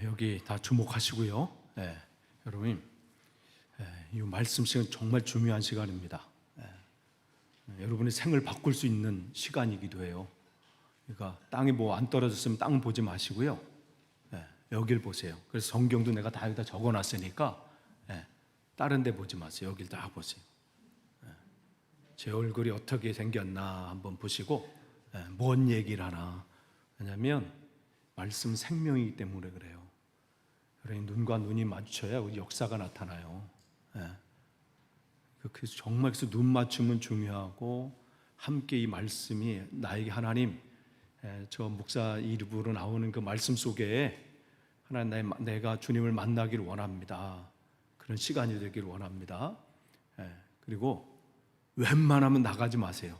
여기 다 주목하시고요. 여러분, 이 말씀 시간 정말 중요한 시간입니다. 여러분의 생을 바꿀 수 있는 시간이기도 해요. 그러니까 땅이 뭐 안 떨어졌으면 땅 보지 마시고요. 여길 보세요. 그래서 성경도 내가 다 여기다 적어놨으니까 다른 데 보지 마세요. 여길 다 보세요. 제 얼굴이 어떻게 생겼나 한번 보시고 뭔 얘기를 하나. 왜냐하면 말씀 생명이기 때문에 그래요. 여러분, 눈과 눈이 마주쳐야 역사가 나타나요. 그래서 정말 그래서 눈 맞춤은 중요하고, 함께 이 말씀이 나에게 하나님, 저 목사 일부로 나오는 그 말씀 속에 하나님, 내가 주님을 만나기를 원합니다. 그런 시간이 되기를 원합니다. 그리고 웬만하면 나가지 마세요.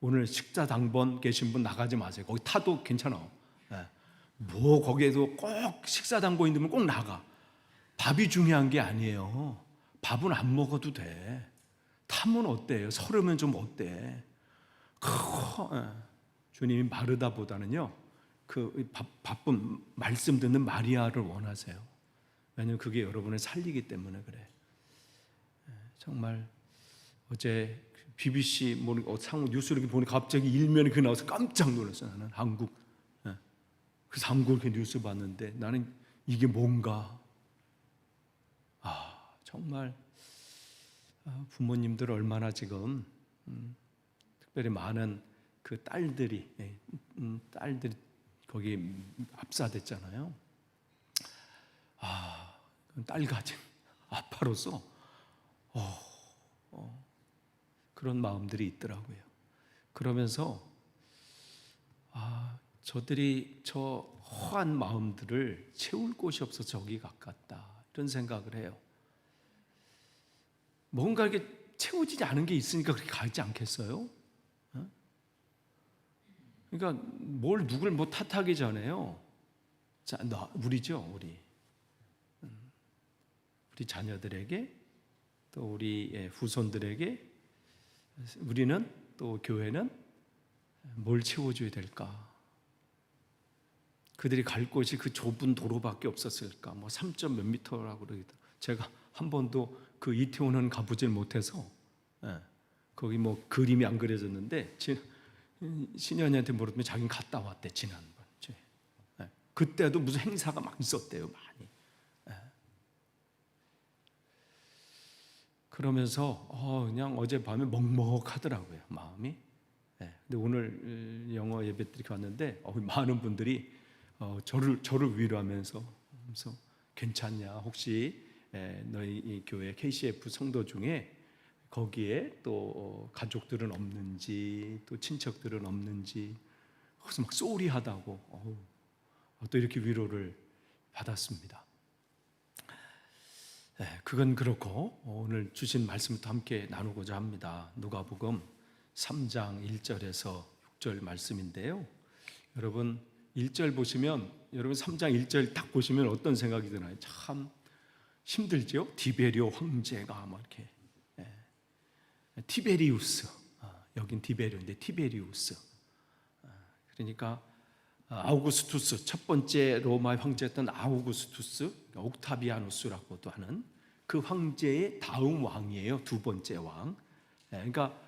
오늘 식사 당번 계신 분 나가지 마세요. 거기 타도 괜찮아. 뭐 거기에도 꼭 식사 당번 있는 분 꼭 나가. 밥이 중요한 게 아니에요. 밥은 안 먹어도 돼. 타면 어때요? 서르면 좀 어때? 주님이 마르다보다는요, 그 바쁜 말씀 듣는 마리아를 원하세요. 왜냐하면 그게 여러분을 살리기 때문에 그래. 정말 어제 BBC 상무 뉴스를 보니 갑자기 일면이 그 나와서 깜짝 놀랐어요. 나는 한국. 그래서 한국 뉴스 봤는데 나는 이게 뭔가, 정말 부모님들 얼마나 지금 특별히 많은 그 딸들이 거기 압사됐잖아요. 딸 가진 아빠로서 그런 마음들이 있더라고요. 그러면서 저들이 저 허한 마음들을 채울 곳이 없어서 저기 가깝다, 이런 생각을 해요. 뭔가 이렇게 채워지지 않은 게 있으니까 그렇게 가지 않겠어요? 그러니까 누굴 뭐 탓하기 전에요. 자, 우리죠, 우리 자녀들에게, 또 우리 후손들에게, 우리는, 또 교회는 뭘 채워줘야 될까? 그들이 갈 곳이 그 좁은 도로밖에 없었을까? 3점 몇 미터라고 그러기도. 제가 한 번도 그 이태원은 가보질 못해서, 거기 그림이 안 그려졌는데, 신현이한테 물었더니 자기는 갔다 왔대, 지난번. 그때도 무슨 행사가 막 있었대요, 많이. 그러면서 그냥 어젯밤에 먹먹하더라고요, 마음이. 근데 오늘 영어 예배 때 이렇게 왔는데 많은 분들이 저를 위로하면서, 괜찮냐, 혹시 너희 이 교회 KCF 성도 중에 거기에 또 가족들은 없는지, 또 친척들은 없는지, 거기서 막 쏘리하다고 또 이렇게 위로를 받았습니다. 그건 그렇고 오늘 주신 말씀부터 함께 나누고자 합니다. 누가복음 3장 1절에서 6절 말씀인데요. 여러분 1절 보시면, 여러분 3장 1절 딱 보시면 어떤 생각이 드나요? 참 힘들죠? 디베리오 황제가 이렇게, 티베리우스, 여긴 디베리오인데 티베리우스, 그러니까 아우구스투스, 첫 번째 로마 황제였던 아우구스투스, 옥타비아누스라고도 하는 그 황제의 다음 왕이에요. 두 번째 왕. 그러니까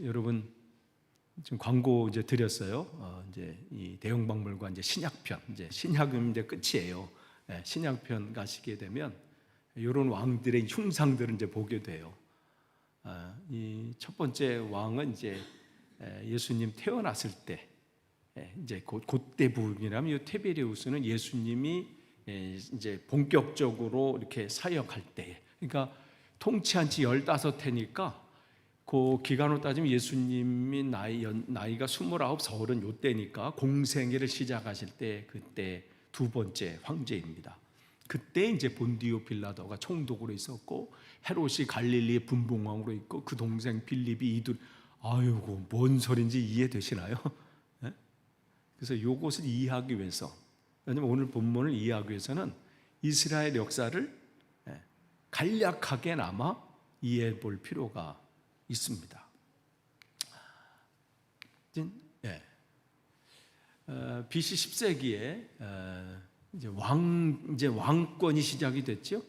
여러분 지금 광고 이제 드렸어요. 이제 이 대형박물관 이제 신약편, 이제 신약은 이제 끝이에요. 신약편 가시게 되면 이런 왕들의 흉상들을 이제 보게 돼요. 이 첫 번째 왕은 이제 예수님 태어났을 때, 이제 그때 부분이라면 이 티베리우스는 예수님이 이제 본격적으로 이렇게 사역할 때, 그러니까 통치한 지 15해니까 그 기간으로 따지면 예수님이 나이가 29, 서른 요때니까 공생애를 시작하실 때, 그때 두 번째 황제입니다. 그때 이제 본디오 빌라도가 총독으로 있었고, 헤롯이 갈릴리의 분봉왕으로 있고, 그 동생 빌립이 아이고 뭔 소린지 이해되시나요? 그래서 이것을 이해하기 위해서, 왜냐하면 오늘 본문을 이해하기 위해서는 이스라엘 역사를 간략하게나마 이해해 볼 필요가 있습니다. BC 10세기에 이제 왕권이 시작이 됐죠.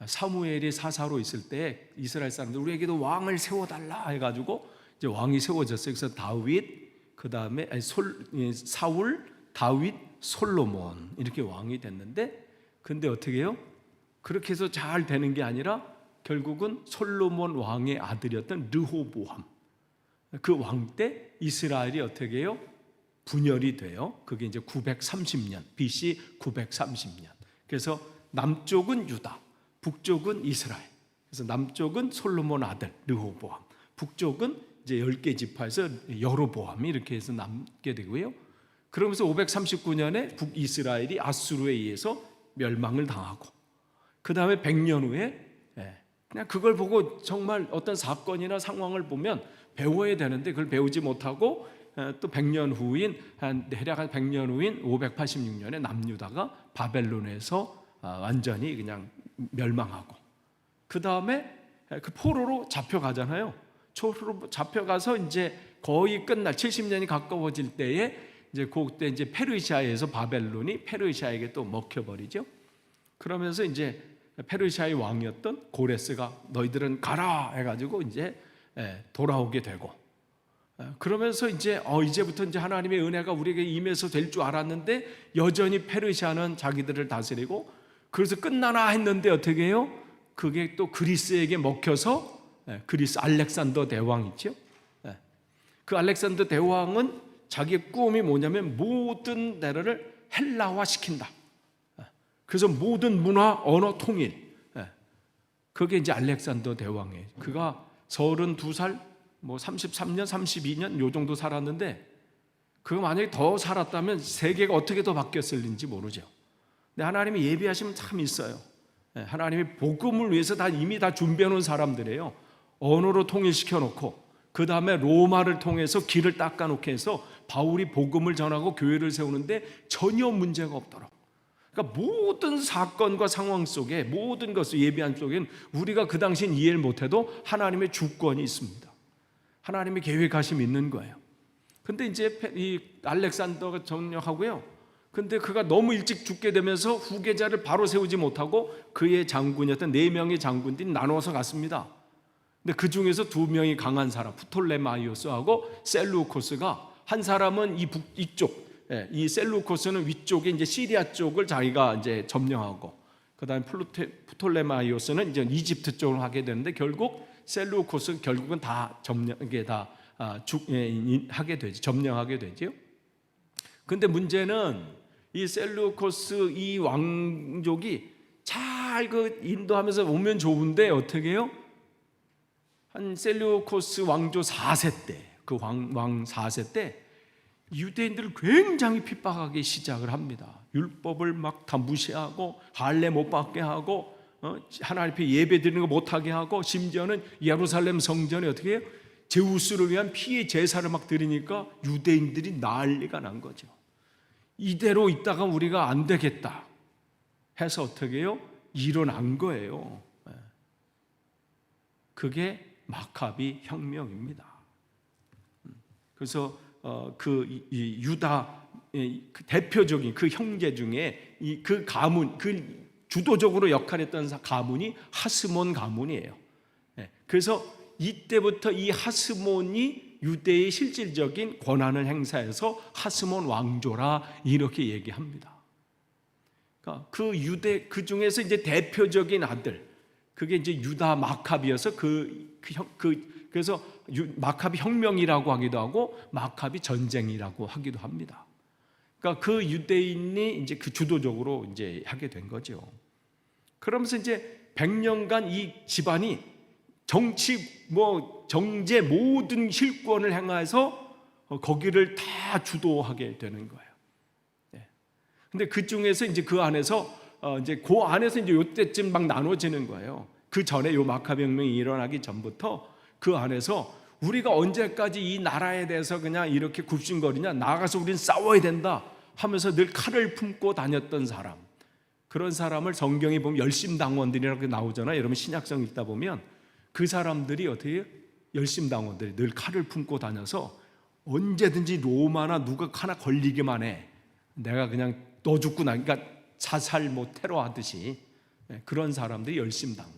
사무엘이 사사로 있을 때 이스라엘 사람들 우리에게도 왕을 세워달라 해가지고 이제 왕이 세워졌어요. 그래서 다윗, 그 다음에 사울, 다윗, 솔로몬 이렇게 왕이 됐는데, 근데 어떻게 해요? 그렇게 해서 잘 되는 게 아니라 결국은 솔로몬 왕의 아들이었던 르호보암, 그 왕 때 이스라엘이 어떻게 해요? 분열이 돼요. 그게 이제 930년, BC 930년. 그래서 남쪽은 유다, 북쪽은 이스라엘. 그래서 남쪽은 솔로몬 아들 르호보암, 북쪽은 이제 10개 지파에서 여로보암이 이렇게 해서 남게 되고요. 그러면서 539년에 북이스라엘이 아수르에 의해서 멸망을 당하고, 그 다음에 100년 후에 그냥 그걸 보고 정말 어떤 사건이나 상황을 보면 배워야 되는데 그걸 배우지 못하고 또 100년 후인 대략 한 100년 후인 586년에 남유다가 바벨론에서 완전히 그냥 멸망하고, 그 다음에 그 포로로 잡혀가잖아요. 포로로 잡혀가서 이제 거의 끝날 70년이 가까워질 때에 이제 그때 이제 페르시아에서 바벨론이 페르시아에게 또 먹혀버리죠. 그러면서 이제 페르시아의 왕이었던 고레스가 너희들은 가라 해가지고 이제 돌아오게 되고, 그러면서 이제부터 이제 하나님의 은혜가 우리에게 임해서 될 줄 알았는데 여전히 페르시아는 자기들을 다스리고, 그래서 끝나나 했는데 어떻게 해요? 그게 또 그리스에게 먹혀서 그리스 알렉산더 대왕 있죠. 그 알렉산더 대왕은 자기의 꿈이 뭐냐면 모든 나라를 헬라화 시킨다. 그래서 모든 문화, 언어 통일. 그게 이제 알렉산더 대왕이에요. 그가 32살, 뭐 33년, 32년 요 정도 살았는데, 그가 만약에 더 살았다면 세계가 어떻게 더 바뀌었을지 모르죠. 근데 하나님이 예비하시면 참 있어요. 하나님이 복음을 위해서 이미 다 준비해 놓은 사람들이에요. 언어로 통일시켜 놓고, 그 다음에 로마를 통해서 길을 닦아 놓게 해서 바울이 복음을 전하고 교회를 세우는데 전혀 문제가 없도록. 그러니까 모든 사건과 상황 속에, 모든 것을 예비한 속엔 우리가 그 당시엔 이해를 못해도 하나님의 주권이 있습니다. 하나님의 계획하심이 있는 거예요. 근데 이제 이 알렉산더가 점령하고요. 근데 그가 너무 일찍 죽게 되면서 후계자를 바로 세우지 못하고 그의 장군이었던 4명의 장군들이 나눠서 갔습니다. 근데 그 중에서 2명이 강한 사람, 프톨레마이오스하고 셀루코스가, 한 사람은 이쪽, 이 셀루코스는 위쪽에 이제 시리아 쪽을 자기가 이제 점령하고, 그다음에 프톨레마이오스는 이제 이집트 쪽을 하게 되는데, 결국 셀루코스는 결국은 다 하게 되죠. 점령하게 되죠. 근데 문제는 이 셀루코스 이 왕족이 잘 그 인도하면서 오면 좋은데 어떻게 해요? 한 셀루코스 왕조 4세 때, 그 왕 4세 때 유대인들을 굉장히 핍박하기 시작을 합니다. 율법을 막 다 무시하고 할례 못 받게 하고, 하나님 앞에 예배 드리는 거 못하게 하고, 심지어는 예루살렘 성전에 어떻게 해요? 제우스를 위한 피의 제사를 막 드리니까 유대인들이 난리가 난 거죠. 이대로 있다가 우리가 안 되겠다 해서 어떻게 해요? 일어난 거예요. 그게 마카비 혁명입니다. 그래서 이 유다 그 대표적인 그 형제 중에 그 가문, 그 주도적으로 역할했던 가문이 하스몬 가문이에요. 그래서 이때부터 이 하스몬이 유대의 실질적인 권한을 행사해서 하스몬 왕조라 이렇게 얘기합니다. 그러니까 그 유대 그 중에서 이제 대표적인 아들, 그게 이제 유다 마카비여서 그래서 마카비 혁명이라고 하기도 하고 마카비 전쟁이라고 하기도 합니다. 그러니까 그 유대인이 이제 그 주도적으로 이제 하게 된 거죠. 그러면서 이제 100년간 이 집안이 정치, 정제 모든 실권을 행해서 거기를 다 주도하게 되는 거예요. 근데 그 중에서 이제 그 안에서 이제 요때쯤 막 나눠지는 거예요. 그 전에 요 마카비 혁명이 일어나기 전부터 그 안에서 우리가 언제까지 이 나라에 대해서 그냥 이렇게 굽신거리냐, 나가서 우리는 싸워야 된다 하면서 늘 칼을 품고 다녔던 사람, 그런 사람을 성경에 보면 열심당원들이라고 나오잖아요. 여러분 신약성 읽다 보면 그 사람들이 어떻게 해요? 열심당원들이 늘 칼을 품고 다녀서 언제든지 로마나 누가 하나 걸리기만 해. 내가 그냥 너 죽고 나, 그러니까 자살 뭐 테러 하듯이 그런 사람들이 열심당원.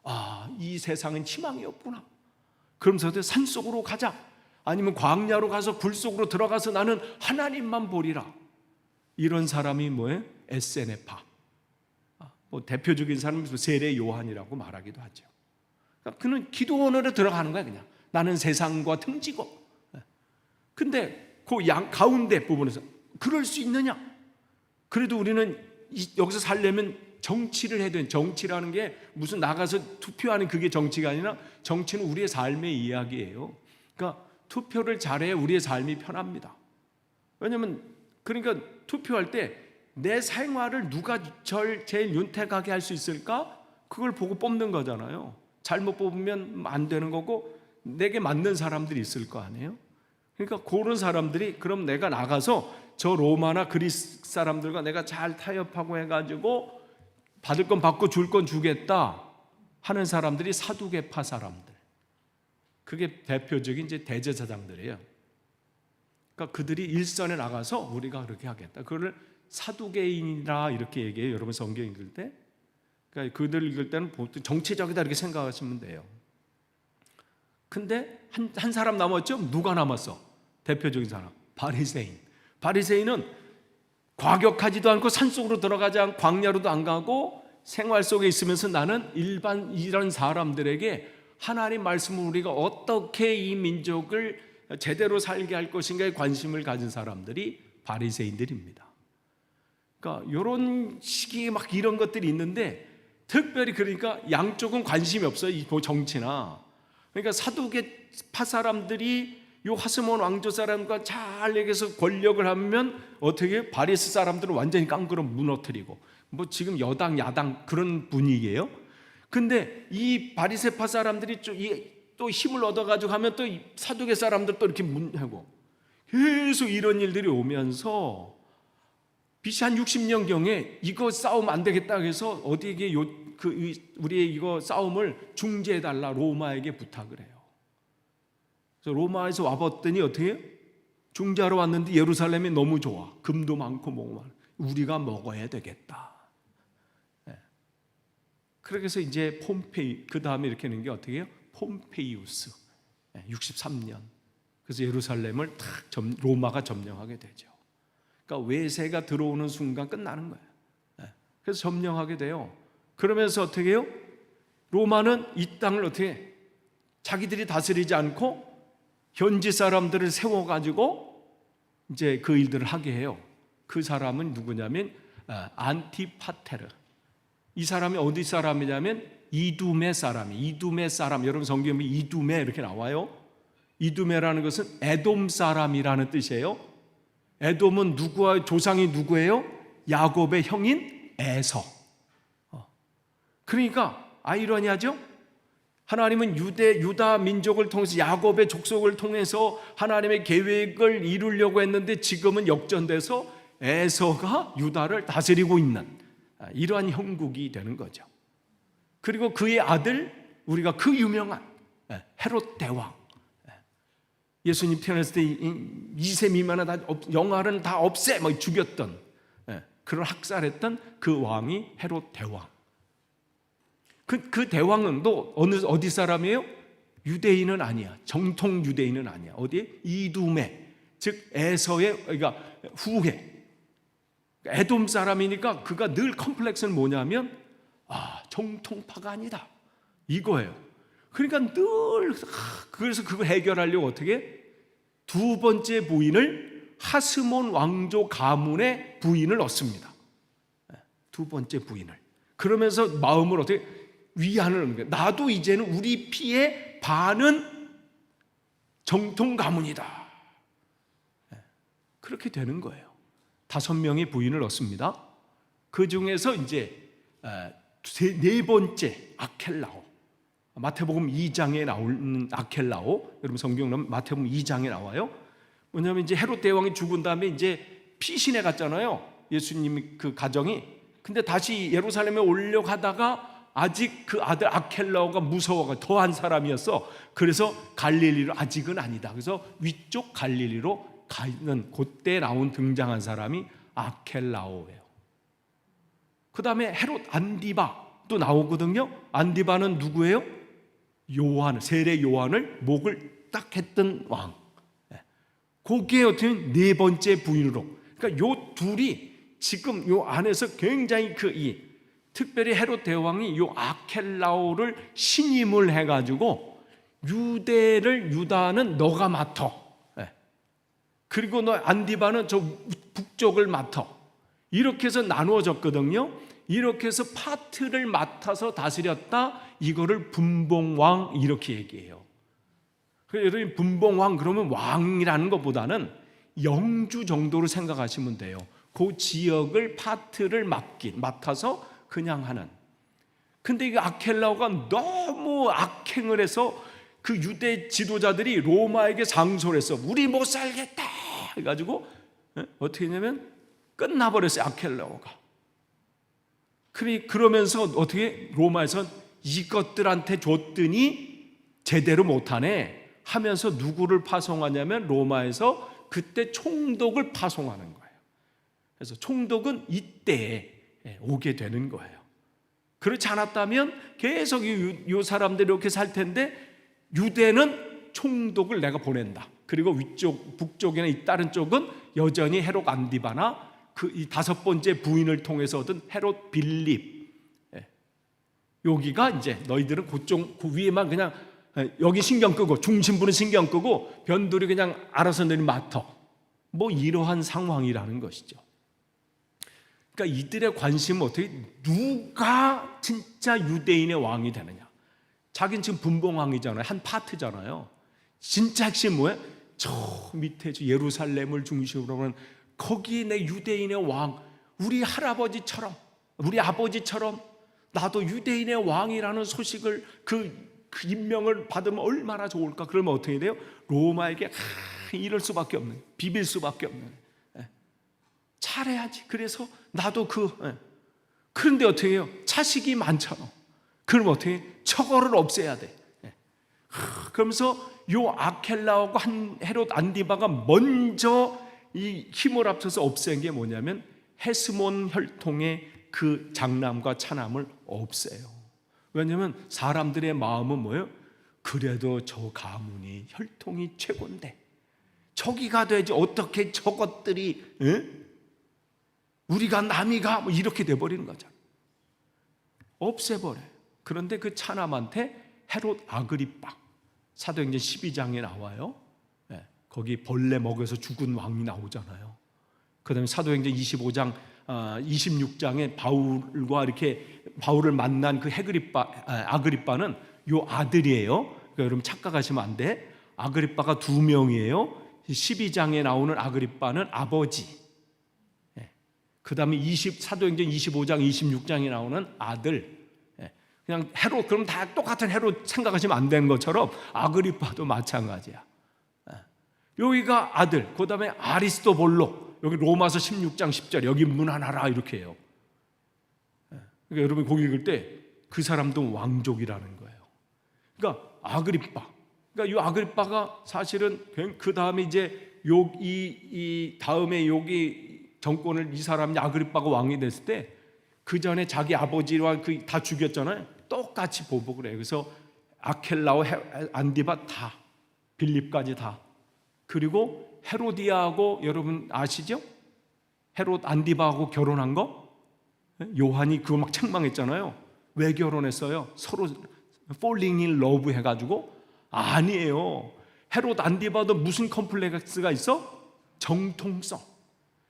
아, 이 세상은 희망이 없구나. 그러면서 산속으로 가자. 아니면 광야로 가서 불 속으로 들어가서 나는 하나님만 보리라. 이런 사람이 뭐예요? 에세네파. 뭐 대표적인 사람은 세례 요한이라고 말하기도 하죠. 그러니까 그는 기도원으로 들어가는 거야 그냥. 나는 세상과 등지고. 근데 그 가운데 부분에서 그럴 수 있느냐? 그래도 우리는 여기서 살려면 정치를 해야 되는, 정치라는 게 무슨 나가서 투표하는 그게 정치가 아니라 정치는 우리의 삶의 이야기예요. 그러니까 투표를 잘해야 우리의 삶이 편합니다. 왜냐하면 그러니까 투표할 때 내 생활을 누가 제일 윤택하게 할 수 있을까? 그걸 보고 뽑는 거잖아요. 잘못 뽑으면 안 되는 거고 내게 맞는 사람들이 있을 거 아니에요. 그러니까 그런 사람들이 그럼 내가 나가서 저 로마나 그리스 사람들과 내가 잘 타협하고 해가지고 받을 건 받고 줄 건 주겠다 하는 사람들이 사두개파 사람들. 그게 대표적인 이제 대제사장들이에요. 그러니까 그들이 일선에 나가서 우리가 그렇게 하겠다. 그걸 사두개인이라 이렇게 얘기해요. 여러분 성경 읽을 때. 그러니까 그들 읽을 때는 보통 정치적이다 이렇게 생각하시면 돼요. 근데 한 사람 남았죠? 누가 남았어? 대표적인 사람. 바리새인. 바리새인은 과격하지도 않고 산속으로 들어가지 않고 광야로도 안 가고 생활 속에 있으면서 나는 일반 이런 사람들에게 하나님 말씀을 우리가 어떻게 이 민족을 제대로 살게 할 것인가에 관심을 가진 사람들이 바리새인들입니다. 그러니까 이런 식의 막 이런 것들이 있는데 특별히 그러니까 양쪽은 관심이 없어요. 이 정치나. 그러니까 사두개파 사람들이 요 하스몬 왕조 사람과 잘 얘기해서 권력을 하면 어떻게 바리스 사람들은 완전히 깡그러 무너뜨리고 뭐 지금 여당 야당 그런 분위기예요. 근데 이 바리새파 사람들이 또 힘을 얻어가지고 하면 또 사두개 사람들 또 이렇게 하고 계속 이런 일들이 오면서 BC 한 60년경에 이거 싸움 안 되겠다 해서 어디에게 우리의 이거 싸움을 중재해달라 로마에게 부탁을 해요. 그래서 로마에서 와봤더니 어떻게 해요? 중재하러 왔는데 예루살렘이 너무 좋아. 금도 많고 뭐고 많아. 우리가 먹어야 되겠다. 그래서 이제 폼페이, 그 다음에 이렇게 하는 게 어떻게 해요? 폼페이우스 63년. 그래서 예루살렘을 로마가 점령하게 되죠. 그러니까 외세가 들어오는 순간 끝나는 거예요. 그래서 점령하게 돼요. 그러면서 어떻게 해요? 로마는 이 땅을 어떻게 해? 자기들이 다스리지 않고 현지 사람들을 세워가지고 이제 그 일들을 하게 해요. 그 사람은 누구냐면 안티파테르. 이 사람이 어디 사람이냐면 이두메 사람. 여러분 성경에 보면 이두메 이렇게 나와요. 이두메라는 것은 에돔 사람이라는 뜻이에요. 에돔은 누구와 조상이 누구예요? 야곱의 형인 에서. 그러니까 아이러니하죠? 하나님은 유다 민족을 통해서 야곱의 족속을 통해서 하나님의 계획을 이루려고 했는데 지금은 역전돼서 에서가 유다를 다스리고 있는 이러한 형국이 되는 거죠. 그리고 그의 아들 우리가 그 유명한 헤롯 대왕, 예수님 태어났을 때 2세 미만은 다 영아는 다 없애 막 죽였던 그런 학살했던 그 왕이 헤롯 대왕. 그 대왕은 또 어디 사람이에요? 유대인은 아니야. 정통 유대인은 아니야. 어디에? 이두메, 즉 에서의 그러니까 후계. 에돔 사람이니까 그가 늘 컴플렉스는 뭐냐면 정통파가 아니다 이거예요. 그러니까 늘 그래서 그걸 해결하려고 어떻게 두 번째 부인을 하스몬 왕조 가문의 부인을 얻습니다. 두 번째 부인을. 그러면서 마음을 어떻게 위안을 얻는 거예요. 나도 이제는 우리 피의 반은 정통 가문이다. 그렇게 되는 거예요. 5명의 부인을 얻습니다. 그 중에서 이제 네 번째 아켈라오, 마태복음 2장에 나오는 아켈라오, 여러분 성경 보면 마태복음 2장에 나와요. 왜냐하면 이제 헤롯 대왕이 죽은 다음에 이제 피신해 갔잖아요. 예수님 그 가정이. 근데 다시 예루살렘에 오려고 하다가 아직 그 아들 아켈라오가 무서워가 더한 사람이었어. 그래서 갈릴리로 아직은 아니다. 그래서 위쪽 갈릴리로 가는 그때 등장한 사람이 아켈라오예요. 그 다음에 헤롯 안디바 또 나오거든요. 안디바는 누구예요? 요한, 세례 요한을 목을 딱 했던 왕. 그게 어떻게 네 번째 부인으로. 그러니까 요 둘이 지금 요 안에서 굉장히 특별히 헤롯 대왕이 요 아켈라오를 신임을 해가지고 유다는 너가 맡아. 그리고 너 안디바는 저 북쪽을 맡아. 이렇게 해서 나누어졌거든요. 이렇게 해서 파트를 맡아서 다스렸다. 이거를 분봉왕 이렇게 얘기해요. 여러분 분봉왕 그러면 왕이라는 것보다는 영주 정도로 생각하시면 돼요. 그 지역을 파트를 맡아서 그냥 하는. 근데 이 아켈라오가 너무 악행을 해서 그 유대 지도자들이 로마에게 상소를 했어. 우리 못 살겠다 해가지고 어떻게 했냐면 끝나버렸어요. 아켈라오가. 그러면서 어떻게 로마에서 이것들한테 줬더니 제대로 못하네 하면서 누구를 파송하냐면 로마에서 그때 총독을 파송하는 거예요. 그래서 총독은 이때에 오게 되는 거예요. 그렇지 않았다면 계속 이 사람들이 이렇게 살 텐데 유대는 총독을 내가 보낸다. 그리고 위쪽 북쪽이나 이 다른 쪽은 여전히 헤롯 안디바나 이 다섯 번째 부인을 통해서 얻은 헤롯 빌립. 여기가 이제 너희들은 그쪽 그 위에만 그냥 여기 신경 끄고 중심부는 신경 끄고 변두리 그냥 알아서 너희 맡아. 뭐 이러한 상황이라는 것이죠. 그러니까 이들의 관심은 어떻게 누가 진짜 유대인의 왕이 되느냐. 자기는 지금 분봉왕이잖아요. 한 파트잖아요. 진짜 핵심 뭐예요? 저 밑에 예루살렘을 중심으로 하는 거기 내 유대인의 왕, 우리 할아버지처럼 우리 아버지처럼 나도 유대인의 왕이라는 소식을 그 임명을 받으면 얼마나 좋을까. 그러면 어떻게 돼요? 로마에게 이럴 수밖에 없는, 비빌 수밖에 없는. 잘해야지. 그래서 나도 그런데 어떻게 해요? 자식이 많잖아. 그럼 어떻게 해? 저거를 없애야 돼. 그러면서 요 아켈라오가 헤롯 안디바가 먼저 이 힘을 합쳐서 없앤 게 뭐냐면 헤스몬 혈통의 그 장남과 차남을 없애요. 왜냐하면 사람들의 마음은 뭐예요? 그래도 저 가문이 혈통이 최고인데 저기가 되지 어떻게 저것들이 우리가 남이가 뭐 이렇게 돼버리는 거죠. 없애버려요. 그런데 그 차남한테 헤롯 아그리빠 사도행전 12장에 나와요. 거기 벌레 먹여서 죽은 왕이 나오잖아요. 그 다음에 사도행전 25장 26장에 바울을 만난 그 아그리빠는 요 아들이에요. 그러니까 여러분 착각하시면 안 돼. 아그리빠가 두 명이에요. 12장에 나오는 아그리빠는 아버지. 그 다음에 사도행전 25장 26장에 나오는 아들. 그냥 헤롯, 그럼 다 똑같은 헤롯 생각하시면 안 되는 것처럼 아그리빠도 마찬가지야. 여기가 아들, 그 다음에 아리스토볼로, 여기 로마서 16장 10절, 여기 문안하라 이렇게 해요. 그러니까 여러분 거기 읽을 때 그 사람도 왕족이라는 거예요. 그러니까 아그리빠, 그러니까 이 아그리빠가 사실은 그 다음에 이제 이 다음에 여기 정권을 이 사람이 아그리빠가 왕이 됐을 때 그 전에 자기 아버지와 다 죽였잖아요. 똑같이 보복을 해요. 그래서 아켈라오, 안디바 다, 빌립까지 다. 그리고 헤로디아하고 여러분 아시죠? 헤롯 안디바하고 결혼한 거? 요한이 그거 막 책망했잖아요. 왜 결혼했어요? 서로 falling in love 해가지고? 아니에요. 헤롯 안디바도 무슨 컴플렉스가 있어? 정통성,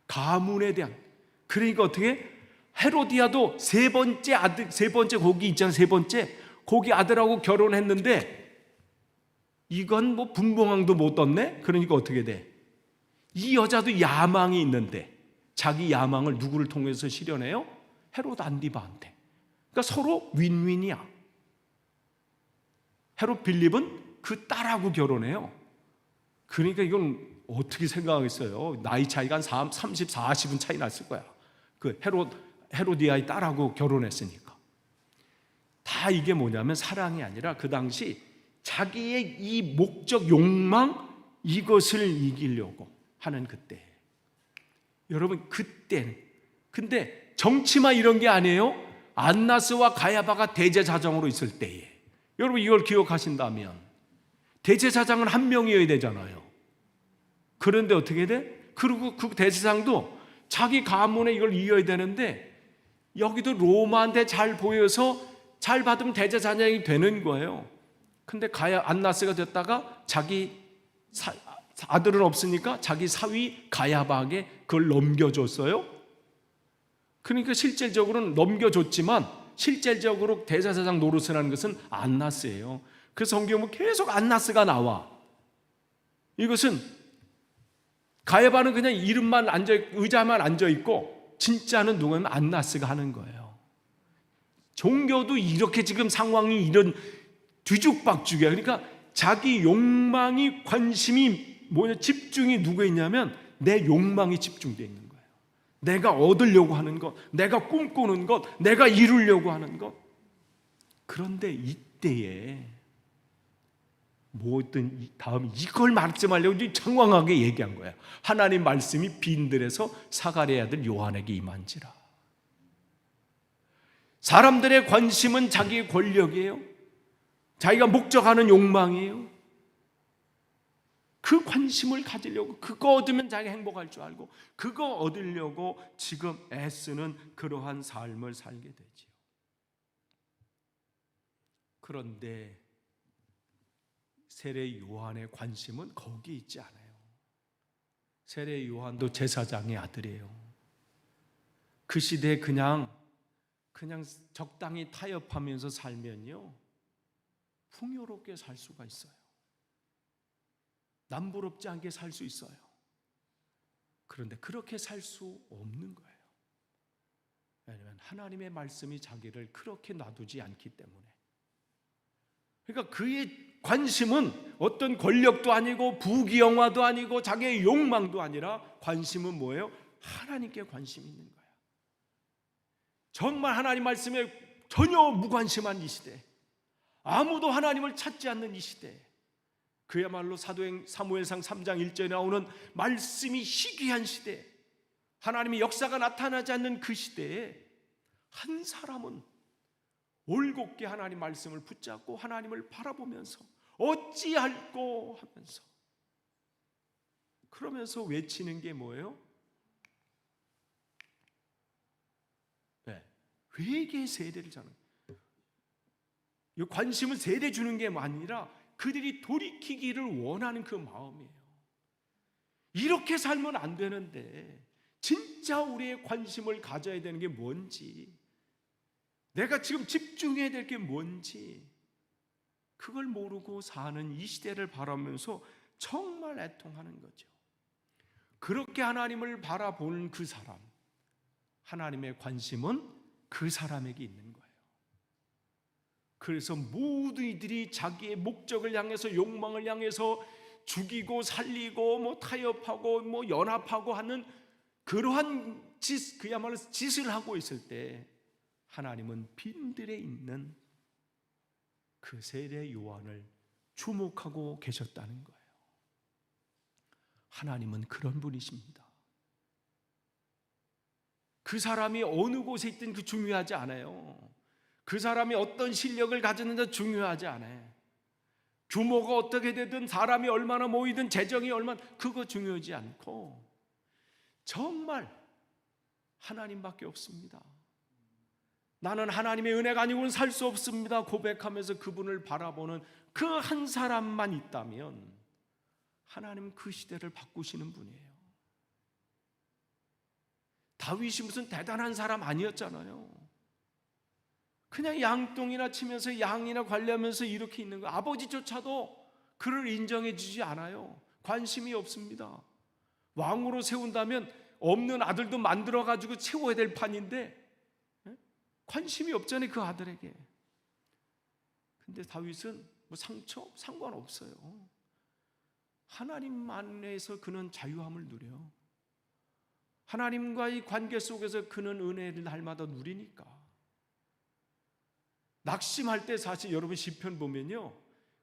가문에 대한. 그러니까 어떻게? 헤로디아도 세 번째 거기 있잖아요. 세 번째 거기 아들하고 결혼했는데 이건 뭐 분봉왕도 못 떴네. 그러니까 어떻게 돼? 이 여자도 야망이 있는데 자기 야망을 누구를 통해서 실현해요? 헤롯 안디바한테. 그러니까 서로 윈윈이야. 헤롯 빌립은 그 딸하고 결혼해요. 그러니까 이건 어떻게 생각하겠어요? 나이 차이가 한 30, 40은 차이 났을 거야. 그 헤로디아의 딸하고 결혼했으니까. 다 이게 뭐냐면 사랑이 아니라 그 당시 자기의 이 목적, 욕망, 이것을 이기려고 하는 그때. 여러분, 그때. 근데 정치만 이런 게 아니에요. 안나스와 가야바가 대제사장으로 있을 때에, 여러분 이걸 기억하신다면 대제사장은 한 명이어야 되잖아요. 그런데 어떻게 돼? 그리고 그 대제사장도 자기 가문에 이걸 이어야 되는데, 여기도 로마한테 잘 보여서 잘 받으면 대제사장이 되는 거예요. 근데 안나스가 됐다가 자기 아들은 없으니까 자기 사위 가야바에게 그걸 넘겨줬어요. 그러니까 실질적으로는 넘겨줬지만 실질적으로 대제사장 노릇을 하는 것은 안나스예요. 그래서 성경은 계속 안나스가 나와. 이것은 가야바는 그냥 이름만 의자만 앉아있고 진짜는 누구냐면 안나스가 하는 거예요. 종교도 이렇게 지금 상황이 이런 뒤죽박죽이야. 그러니까 자기 욕망이, 관심이 집중이 누구에 있냐면 내 욕망이 집중되어 있는 거예요. 내가 얻으려고 하는 것, 내가 꿈꾸는 것, 내가 이루려고 하는 것. 그런데 이때에 뭐든 다음 이걸 말씀하려고 장황하게 얘기한 거야. 하나님 말씀이 빈들에서 사가랴의 아들 요한에게 임한지라. 사람들의 관심은 자기의 권력이에요. 자기가 목적하는 욕망이에요. 그 관심을 가지려고, 그거 얻으면 자기가 행복할 줄 알고 그거 얻으려고 지금 애쓰는 그러한 삶을 살게 되지요. 그런데 세례 요한의 관심은 거기 있지 않아요. 세례 요한도 제사장의 아들이에요. 그 시대에 그냥 적당히 타협하면서 살면요 풍요롭게 살 수가 있어요. 남부럽지 않게 살 수 있어요. 그런데 그렇게 살 수 없는 거예요. 왜냐하면 하나님의 말씀이 자기를 그렇게 놔두지 않기 때문에. 그러니까 그의 관심은 어떤 권력도 아니고 부귀영화도 아니고 자기의 욕망도 아니라 관심은 뭐예요? 하나님께 관심이 있는 거예요. 정말 하나님 말씀에 전혀 무관심한 이 시대, 아무도 하나님을 찾지 않는 이 시대, 그야말로 사무엘상 3장 1절에 나오는 말씀이 희귀한 시대, 하나님의 역사가 나타나지 않는 그 시대에 한 사람은 올곧게 하나님 말씀을 붙잡고 하나님을 바라보면서 어찌할꼬 하면서, 그러면서 외치는 게 뭐예요? 회개 세례를 자는, 이 관심을 세례 주는 게 아니라 그들이 돌이키기를 원하는 그 마음이에요. 이렇게 살면 안 되는데 진짜 우리의 관심을 가져야 되는 게 뭔지, 내가 지금 집중해야 될 게 뭔지 그걸 모르고 사는 이 시대를 바라면서 정말 애통하는 거죠. 그렇게 하나님을 바라보는 그 사람, 하나님의 관심은 그 사람에게 있는 거예요. 그래서 모든 이들이 자기의 목적을 향해서, 욕망을 향해서 죽이고 살리고 타협하고 연합하고 하는 그러한 그야말로 짓을 하고 있을 때 하나님은 빈들에 있는 그 세례 요한을 주목하고 계셨다는 거예요. 하나님은 그런 분이십니다. 그 사람이 어느 곳에 있든 그 중요하지 않아요. 그 사람이 어떤 실력을 가졌는지 중요하지 않아요. 규모가 어떻게 되든, 사람이 얼마나 모이든, 재정이 얼마나, 그거 중요하지 않고 정말 하나님밖에 없습니다. 나는 하나님의 은혜가 아니고는 살 수 없습니다 고백하면서 그분을 바라보는 그 한 사람만 있다면 하나님은 그 시대를 바꾸시는 분이에요. 다윗이 무슨 대단한 사람 아니었잖아요. 그냥 양똥이나 치면서 양이나 관리하면서 이렇게 있는 거, 아버지조차도 그를 인정해 주지 않아요. 관심이 없습니다. 왕으로 세운다면 없는 아들도 만들어가지고 채워야 될 판인데 관심이 없잖아요, 그 아들에게. 근데 다윗은 상처? 상관없어요. 하나님 안에서 그는 자유함을 누려요. 하나님과의 관계 속에서 그는 은혜를 날마다 누리니까. 낙심할 때 사실 여러분 시편 보면요,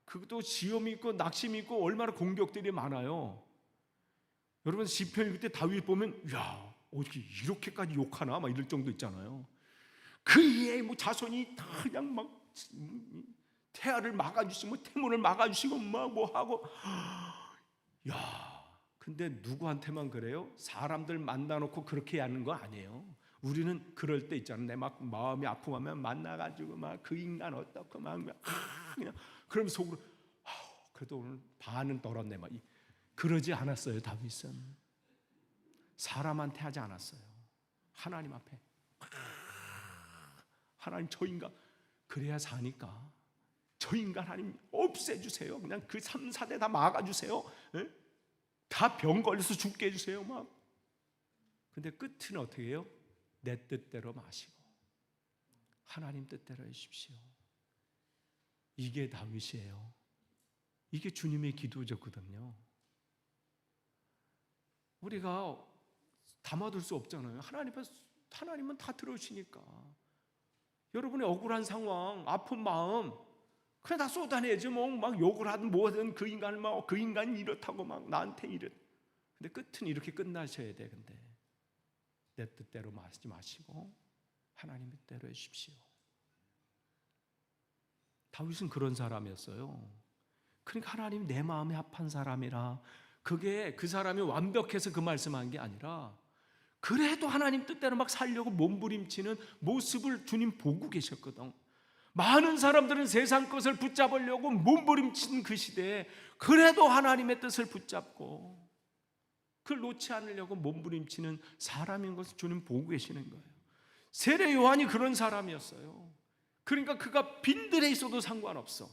그것도 시험이 있고 낙심이 있고 얼마나 공격들이 많아요. 여러분 시편 읽을 때 다윗 보면 야, 어떻게 이렇게까지 욕하나 막 이럴 정도 있잖아요. 그의 뭐 자손이 다 그냥 막 태아를 막아주시고 태문을 막아주시고 막 뭐 하고, 야, 근데 누구한테만 그래요? 사람들 만나놓고 그렇게 하는 거 아니에요. 우리는 그럴 때 있잖아요. 내 막 마음이 아프면 만나가지고 막 그 인간 어떻고 막 그냥 그럼 속으로 그래도 오늘 반은 떨었네 막 그러지 않았어요. 다윗은 사람한테 하지 않았어요. 하나님 앞에 하나님 저 인간 그래야 사니까 저 인간 하나님 없애주세요. 그냥 그 3, 4대 다 막아주세요. 다 병 걸려서 죽게 해주세요. 막. 근데 끝은 어떻게 해요? 내 뜻대로 마시고 하나님 뜻대로 해주십시오. 이게 다윗이에요. 이게 주님의 기도였거든요. 우리가 담아둘 수 없잖아요. 하나님은 다 들어주시니까. 여러분의 억울한 상황, 아픈 마음 그냥 다 쏟아내죠. 막 욕을 하든 뭐든 그 인간을 막 그 인간이 이렇다고 막 나한테 이래. 근데 끝은 이렇게 끝나셔야 돼. 근데 내 뜻대로 하지 마시고 하나님 뜻대로 해주십시오. 다윗은 그런 사람이었어요. 그러니까 하나님 내 마음에 합한 사람이라. 그게 그 사람이 완벽해서 그 말씀한 게 아니라 그래도 하나님 뜻대로 막 살려고 몸부림치는 모습을 주님 보고 계셨거든. 많은 사람들은 세상 것을 붙잡으려고 몸부림치는 그 시대에 그래도 하나님의 뜻을 붙잡고 그걸 놓지 않으려고 몸부림치는 사람인 것을 주님 보고 계시는 거예요. 세례 요한이 그런 사람이었어요. 그러니까 그가 빈들에 있어도 상관없어.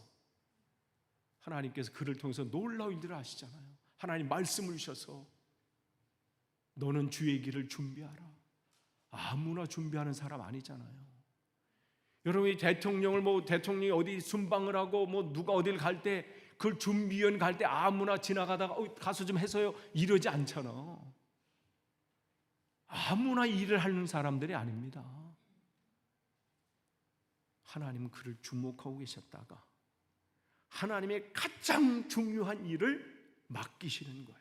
하나님께서 그를 통해서 놀라운 일을 하시잖아요. 하나님 말씀을 주셔서 너는 주의 길을 준비하라. 아무나 준비하는 사람 아니잖아요. 여러분이 대통령이 어디 순방을 하고 누가 어딜 갈 때 그걸 준비위원 갈 때 아무나 지나가다가 가서 좀 해서요 이러지 않잖아. 아무나 일을 하는 사람들이 아닙니다. 하나님은 그를 주목하고 계셨다가 하나님의 가장 중요한 일을 맡기시는 거예요.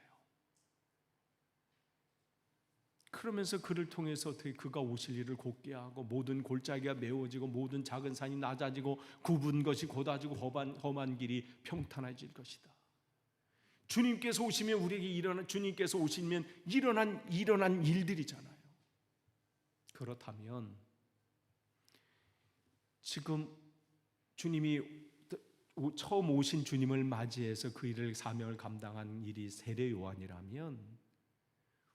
그러면서 그를 통해서 어떻게 그가 오실 일을 곧게 하고 모든 골짜기가 메워지고 모든 작은 산이 낮아지고 굽은 것이 곧아지고 험한 길이 평탄해질 것이다. 주님께서 오시면 우리에게 주님께서 오시면 일어난 일들이잖아요. 그렇다면 지금 주님이 처음 오신 주님을 맞이해서 그 일을 사명을 감당한 일이 세례 요한이라면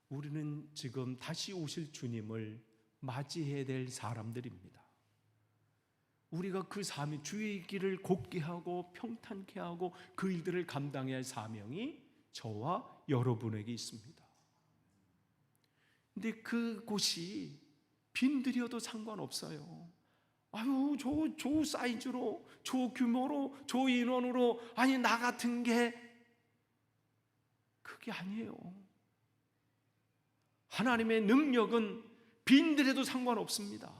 우리는 지금 다시 오실 주님을 맞이해야 될 사람들입니다. 우리가 그 사명, 주의 길을 곧게 하고 평탄케 하고 그 일들을 감당해야 할 사명이 저와 여러분에게 있습니다. 근데 그곳이 빈들여도 상관없어요. 아유, 저 사이즈로, 저 규모로, 저 인원으로, 아니 나 같은 게 그게 아니에요. 하나님의 능력은 빈들에도 상관없습니다.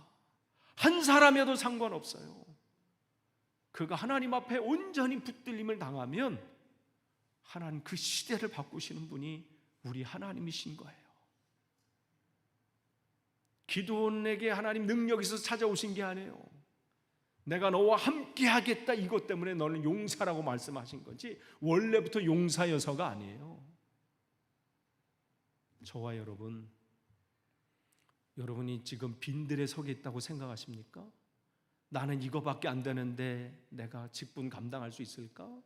한 사람이어도 상관없어요. 그가 하나님 앞에 온전히 붙들림을 당하면 하나님 그 시대를 바꾸시는 분이 우리 하나님이신 거예요. 기드온에게 하나님 능력이 있어서 찾아오신 게 아니에요. 내가 너와 함께 하겠다 이것 때문에 너는 용사라고 말씀하신 거지 원래부터 용사여서가 아니에요. 저와 여러분이 지금 빈들에 서 있다고 생각하십니까? 나는 이거밖에 안 되는데 내가 직분 감당할 수 있을까?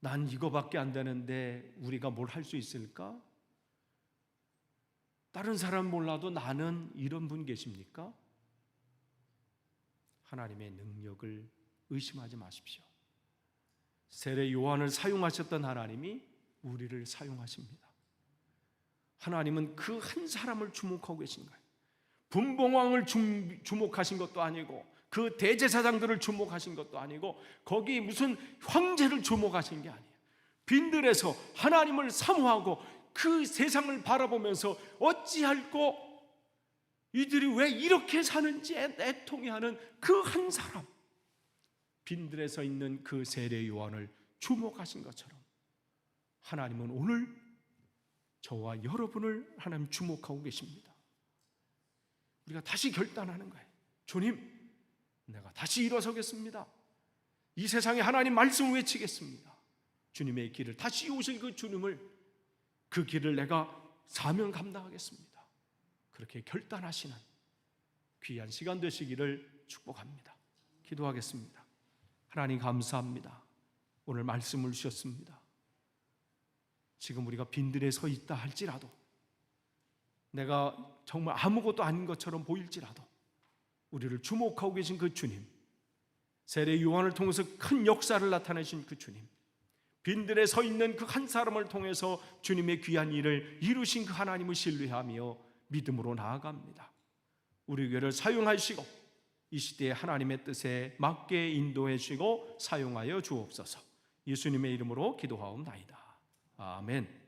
난 이거밖에 안 되는데 우리가 뭘 할 수 있을까? 다른 사람 몰라도 나는 이런 분 계십니까? 하나님의 능력을 의심하지 마십시오. 세례 요한을 사용하셨던 하나님이 우리를 사용하십니다. 하나님은 그 한 사람을 주목하고 계신 거예요. 분봉왕을 주목하신 것도 아니고 그 대제사장들을 주목하신 것도 아니고 거기 무슨 황제를 주목하신 게 아니에요. 빈들에서 하나님을 사모하고 그 세상을 바라보면서 어찌할꼬 이들이 왜 이렇게 사는지 애통해하는 그 한 사람, 빈들에 서 있는 그 세례 요한을 주목하신 것처럼 하나님은 오늘 저와 여러분을 하나님 주목하고 계십니다. 우리가 다시 결단하는 거예요. 주님, 내가 다시 일어서겠습니다. 이 세상에 하나님 말씀을 외치겠습니다. 주님의 길을, 다시 오실 그 주님을, 그 길을 내가 사명 감당하겠습니다. 그렇게 결단하시는 귀한 시간 되시기를 축복합니다. 기도하겠습니다. 하나님 감사합니다. 오늘 말씀을 주셨습니다. 지금 우리가 빈들에 서 있다 할지라도, 내가 정말 아무것도 아닌 것처럼 보일지라도 우리를 주목하고 계신 그 주님, 세례 요한을 통해서 큰 역사를 나타내신 그 주님, 빈들에 서 있는 그 한 사람을 통해서 주님의 귀한 일을 이루신 그 하나님을 신뢰하며 믿음으로 나아갑니다. 우리 교회를 사용하시고 이 시대에 하나님의 뜻에 맞게 인도해 주시고 사용하여 주옵소서. 예수님의 이름으로 기도하옵나이다. 아멘.